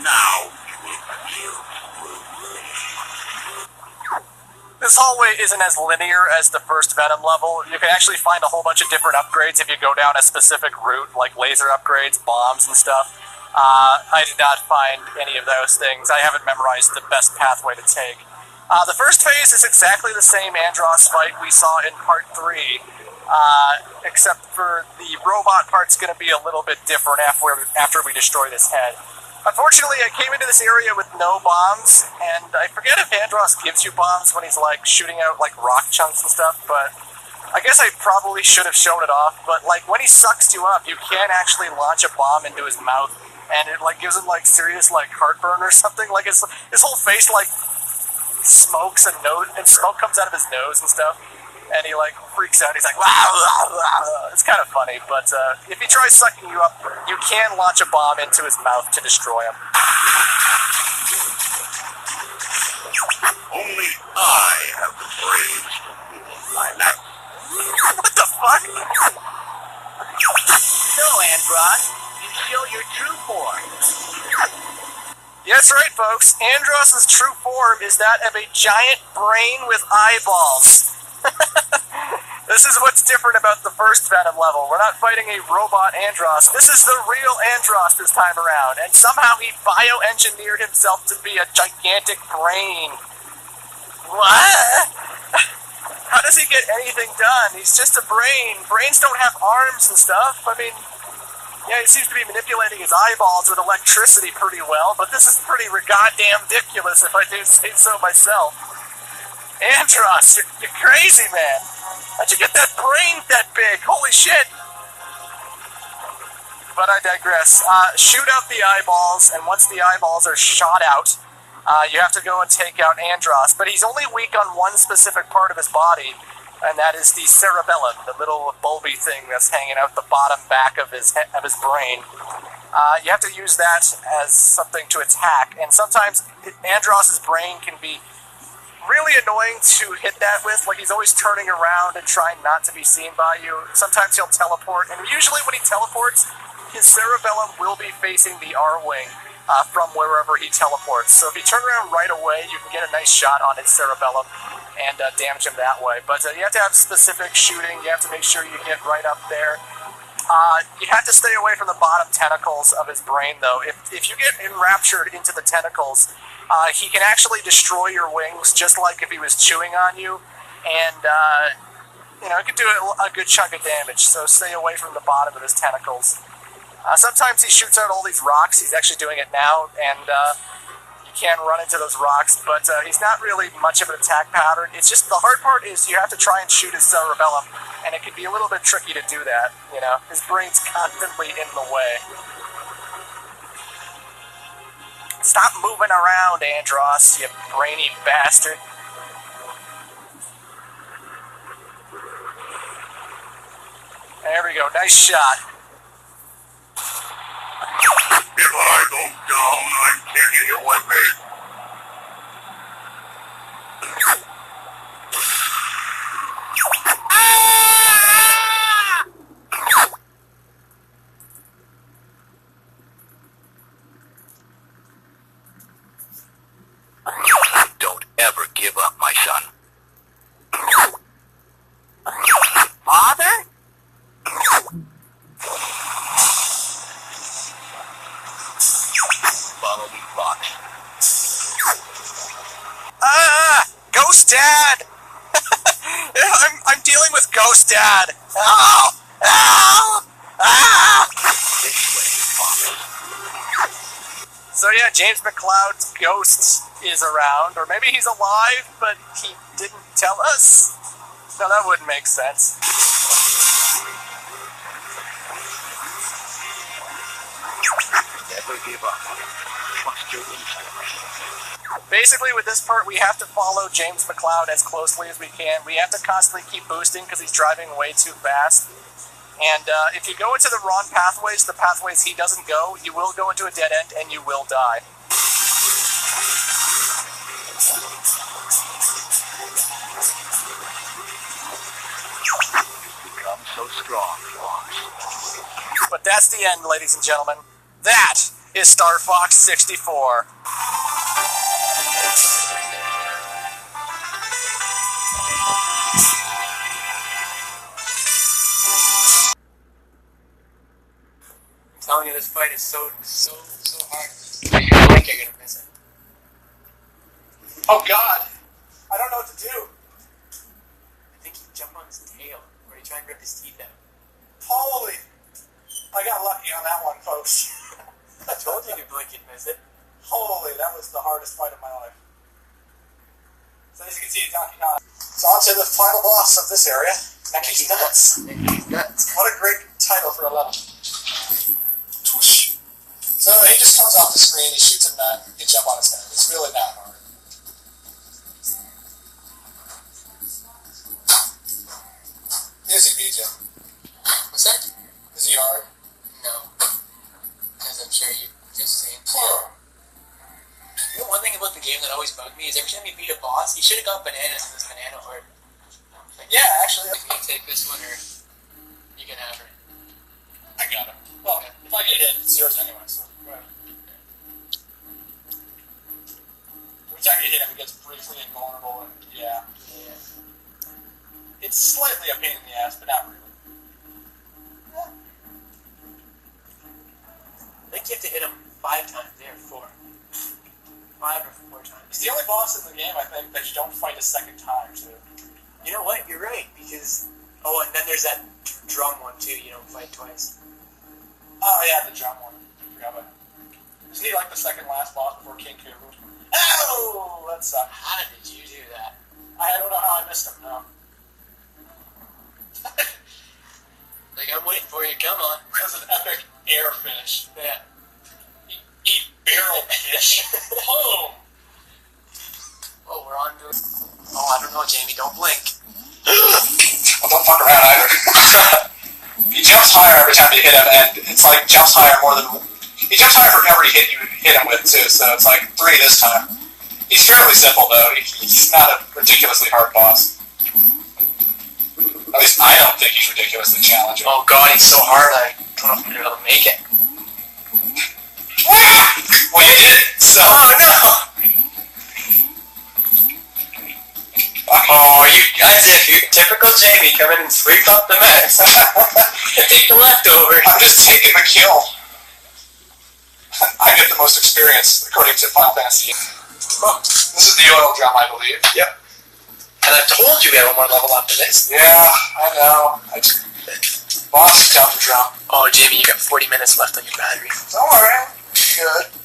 Now you will feel. This hallway isn't as linear as the first Venom level. You can actually find a whole bunch of different upgrades if you go down a specific route, like laser upgrades, bombs, and stuff. I did not find any of those things. I haven't memorized the best pathway to take. The first phase is exactly the same Andross fight we saw in Part 3, except for the robot part's going to be a little bit different after we destroy this head. Unfortunately, I came into this area with no bombs, and I forget if Andross gives you bombs when he's, like, shooting out, like, rock chunks and stuff, but I guess I probably should have shown it off, but, like, when he sucks you up, you can actually launch a bomb into his mouth, and it, like, gives him, like, serious, like, heartburn or something. Like, his whole face, like, smokes and smoke comes out of his nose and stuff. And he, like, freaks out. He's like, wow, wow, wow. It's kind of funny, but if he tries sucking you up, you can launch a bomb into his mouth to destroy him. Only I have the brains to rule my life. What the fuck? So, Andross, you show your true form. Yeah, that's right, folks. Andross's true form is that of a giant brain with eyeballs. This is what's different about the first Venom level. We're not fighting a robot Andross. This is the real Andross this time around, and somehow he bioengineered himself to be a gigantic brain. What? How does he get anything done? He's just a brain. Brains don't have arms and stuff. I mean, yeah, he seems to be manipulating his eyeballs with electricity pretty well, but this is pretty goddamn ridiculous if I do say so myself. Andross, you're crazy, man. How'd you get that brain that big? Holy shit. But I digress. Shoot out the eyeballs, and once the eyeballs are shot out, you have to go and take out Andross. But he's only weak on one specific part of his body, and that is the cerebellum, the little bulby thing that's hanging out the bottom back of his brain. You have to use that as something to attack, and sometimes Andross's brain can be really annoying to hit that with. Like, he's always turning around and trying not to be seen by you. Sometimes he'll teleport, and usually when he teleports, his cerebellum will be facing the R-wing from wherever he teleports. So if you turn around right away, you can get a nice shot on his cerebellum and damage him that way. But you have to have specific shooting. You have to make sure you get right up there. You have to stay away from the bottom tentacles of his brain, though. If you get enraptured into the tentacles, he can actually destroy your wings just like if he was chewing on you, and it can do a good chunk of damage, so stay away from the bottom of his tentacles. Sometimes he shoots out all these rocks. He's actually doing it now, and you can run into those rocks, but he's not really much of an attack pattern. It's just the hard part is you have to try and shoot his cerebellum, and it can be a little bit tricky to do that. His brain's constantly in the way. Stop moving around, Andross, you brainy bastard. There we go, nice shot. If I go down, I'm taking you with me. Don't ever give up, my son. Father? Follow me, Fox. Ghost Dad! I'm dealing with Ghost Dad! Oh! Oh! Ah! This way, Fox. So yeah, James McCloud's ghost is around, or maybe he's alive, but he didn't tell us? No, that wouldn't make sense. Never give up. Trust your instincts. Basically, with this part, we have to follow James McCloud as closely as we can. We have to constantly keep boosting because he's driving way too fast. And if you go into the wrong pathways, the pathways he doesn't go, you will go into a dead end and you will die. You've become so strong, Fox. But that's the end, ladies and gentlemen. That is Clamentj64. I'm telling you, this fight is so hard. I feel like you're gonna miss it. Oh God, I don't know what to do. I think you jump on his tail, or you try and rip his teeth out. Holy, I got lucky on that one, folks. I told you to blink and miss it. Holy, that was the hardest fight of my life. So as you can see, Donkey Kong. So on to the final boss of this area, Necky's Nuts. Necky's Nuts. What a great title for a level. Twoosh. So he just comes off the screen, he shoots a nut, you jump on his head. It's really not hard. Is he, BJ? What's that? Is he hard? No. As I'm sure you just seen. You know, one thing about the game that always bugged me is every time you beat a boss, you should have got bananas in this banana horde. Like, Yeah, actually. like, you take this one or you can have her. I got him. Well, if I get hit, it's yours anyway, so. Right. Every time you hit him, he gets briefly invulnerable, and yeah. It's slightly a pain in the ass, but not really. I think you have to hit him 5 times there, 4. 5 or 4 times. He's the only boss in the game, I think, that you don't fight a second time, too. You know what? You're right, because... Oh, and then there's that drum one, too. You don't fight twice. Oh, yeah, the jump one. I forgot about it. Isn't he like the second last boss before King Koopa? Oh, that sucked. How did you do that? I don't know how I missed him, no. Like, I'm waiting for you. Come on. That was an epic air finish. Yeah. Eat barrel fish. Boom! Oh, we're on to it. Oh, I don't know, Jamie. Don't blink. Well, don't fuck around either. He jumps higher every time you hit him, and it's like jumps higher more than... He jumps higher for every hit you hit him with, too, so it's like 3 this time. He's fairly simple, though. He's not a ridiculously hard boss. At least I don't think he's ridiculously challenging. Oh, God, he's so hard, I don't know if I'm going to be able to make it. Well, you did, so... Oh, no! Oh, that's it. You're typical Jamie. Come in and sweep up the mess. Take the leftovers. I'm just taking the kill. I get the most experience, according to Final Fantasy. This is the oil drum, I believe. Yep. And I told you we have one level up to this. Yeah, I know. Boss dumb drum. Oh, Jamie, you got 40 minutes left on your battery. Don't worry. Good.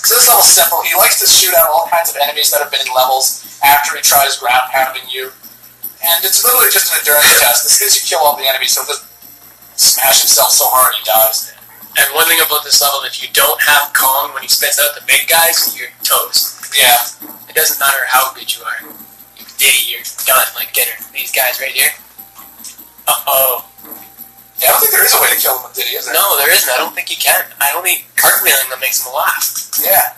So this level's simple. He likes to shoot out all kinds of enemies that have been in levels after he tries ground pounding you. And it's literally just an endurance test. As soon as you kill all the enemies, he'll just smash himself so hard he dies. And one thing about this level, if you don't have Kong when he spits out the big guys, you're toast. Yeah. It doesn't matter how good you are. You Diddy, you're done. Like, get her. These guys right here. Uh-oh. Yeah, I don't think there is a way to kill him with Diddy, is there? No, there isn't. I don't think you can. I only cartwheeling them makes them laugh. Yeah.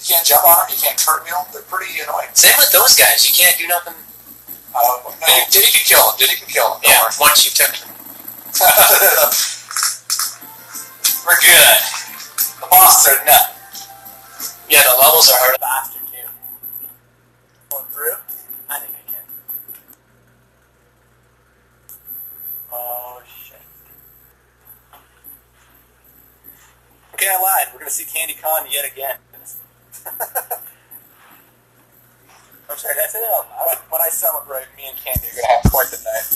You can't jump on them, you can't cartwheel. They're pretty annoying. Same with those guys. You can't do nothing. No, Diddy can kill him. Diddy can kill him. Yeah, once you took them. We're good. The bosses are nut. Yeah, the levels are hard. Faster, too. Going through? I think I can. Oh, shit. Okay, I lied. We're going to see Candy Con yet again. I'm sorry, did I say that out loud? When I celebrate, me and Candy are going to have quite the night.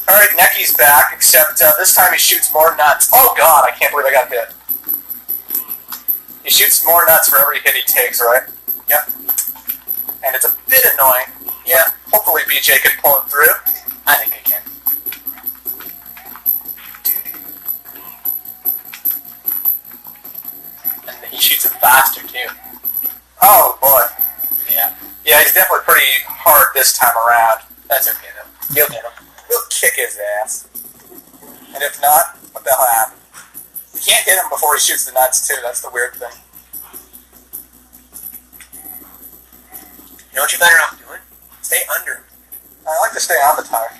Alright, Necky's back, except this time he shoots more nuts. Oh god, I can't believe I got hit. He shoots more nuts for every hit he takes, right? Yep. And it's a bit annoying. Yeah, hopefully BJ can pull it through. I think I can. And he shoots it faster, too. Oh boy. Yeah. Yeah, he's definitely pretty hard this time around. That's okay, though. You'll get him. We'll kick his ass. And if not, what the hell happened? You can't hit him before he shoots the nuts, too. That's the weird thing. You know what you're better off doing? Stay under him. I like to stay on the tire.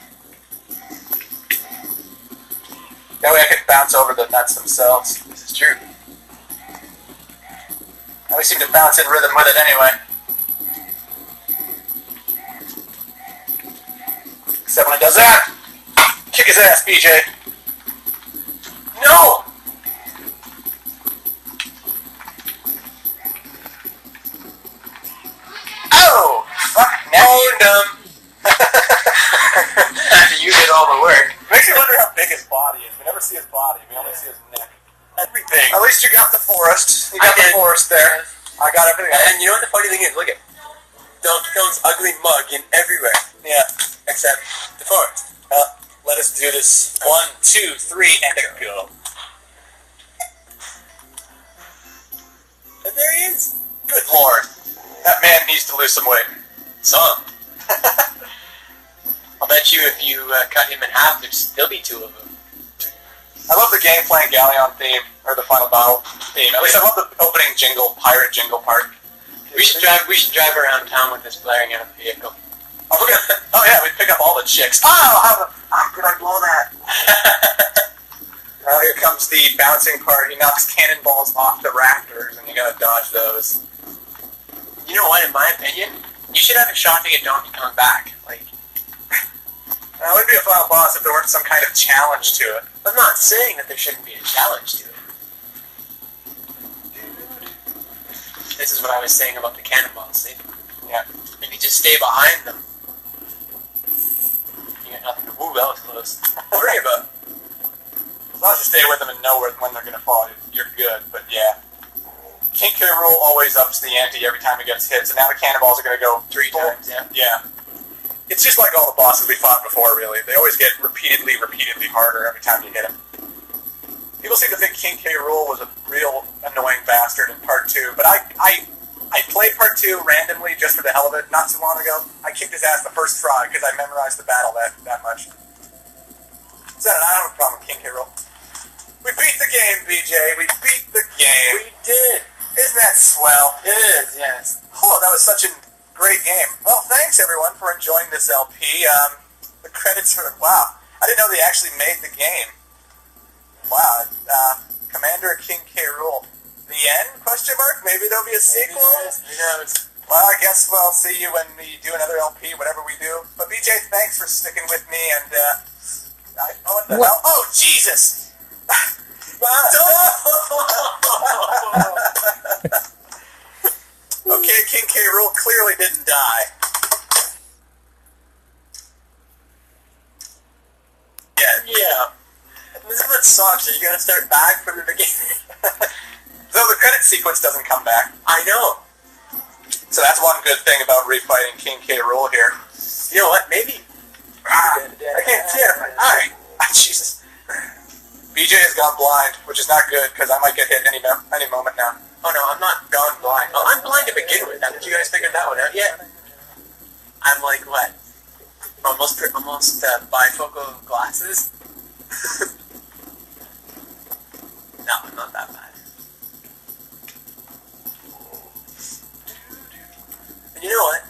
That way I can bounce over the nuts themselves. This is true. I always seem to bounce in rhythm with it anyway. Except when it does that. Kick his ass, BJ. No! Oh! Fuck, Oh, dumb. After you did all the work. Makes me wonder how big his body is. We never see his body. We only see his neck. Everything. At least you got the forest. You got I the did. forest there. I got everything. And you know what the funny thing is? Look at Donkey Kong's ugly mug in everywhere. Yeah. Except the forest. Let us do this. 1, 2, 3, and a go. And there he is. Good lord. That man needs to lose some weight. Some. I'll bet you if you cut him in half, there'd still be two of them. I love the Gangplank Galleon theme, or the Final Battle theme. At least I love the opening jingle, pirate jingle part. We should drive around town with this blaring out of the vehicle. Oh yeah, we'd pick up all the chicks. Oh, how could I blow that? Here comes the bouncing part. He knocks cannonballs off the rafters, and you gotta dodge those. You know what, in my opinion, you should have a shot to get Donkey Kong back. Like, It wouldn't be a final boss if there weren't some kind of challenge to it. I'm not saying that there shouldn't be a challenge to it. This is what I was saying about the cannonballs, see? Yeah. If you just stay behind them, you got nothing to... Ooh, that was close. Worry about. As long as you stay with them and know when they're gonna fall, you're good, but yeah. King K. Rool always ups the ante every time he gets hit, so now the cannonballs are gonna go 3 times, yeah. Yeah. It's just like all the bosses we fought before, really. They always get repeatedly harder every time you hit them. People seem to think King K. Rool was a real annoying bastard in Part 2, but I played Part 2 randomly just for the hell of it not too long ago. I kicked his ass the first try because I memorized the battle that much. So I don't have a problem with King K. Rool. We beat the game, BJ. We beat the game. We did. Isn't that swell? It is, yes. Oh, that was such a great game. Well, thanks everyone for enjoying this LP. The credits are, wow. I didn't know they actually made the game. Wow. Commander King K. Rool. The end? Question mark? Maybe there'll be a sequel? Who knows? Well, I guess we'll see you when we do another LP, whatever we do. But BJ, thanks for sticking with me, and what the hell? Oh, Jesus! Okay, King K. Rool clearly didn't die. Yeah. This is what sucks. You gotta start back from the beginning. Though the credit sequence doesn't come back. I know. So that's one good thing about refighting King K. Rool here. You know what? Maybe. I can't see it. Alright. Jesus. BJ has gone blind, which is not good, because I might get hit any moment now. Oh no, I'm not gone blind. Oh, I'm blind to begin with. Haven't you guys figured that one out yet? I'm like, what? Almost bifocal glasses? No, I'm not that bad. And you know what?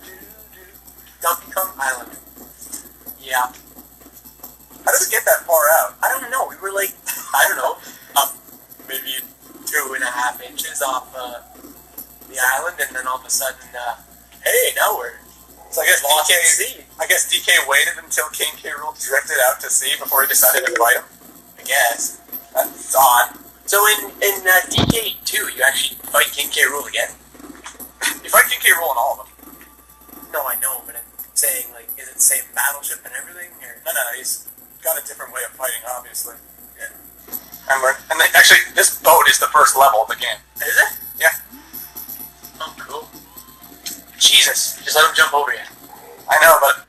Donkey Kong Island. Yeah. How does it get that far out? I don't know. We were like, I don't know, up maybe 2.5 inches off the island, and then all of a sudden, hey, now we're So I guess lost at DK, sea. I guess DK waited until King K. Rool drifted out to sea before he decided to fight him. I guess. That's odd. So in DK2, you actually fight King K. Rool again? You fight King K. Rool in all of them. No, I know, but I'm saying, like, is it the same battleship and everything? Or? No, he's got a different way of fighting, obviously. Yeah. And actually, this boat is the first level of the game. Is it? Yeah. Oh, cool. Jesus. Just let him jump over you. I know, but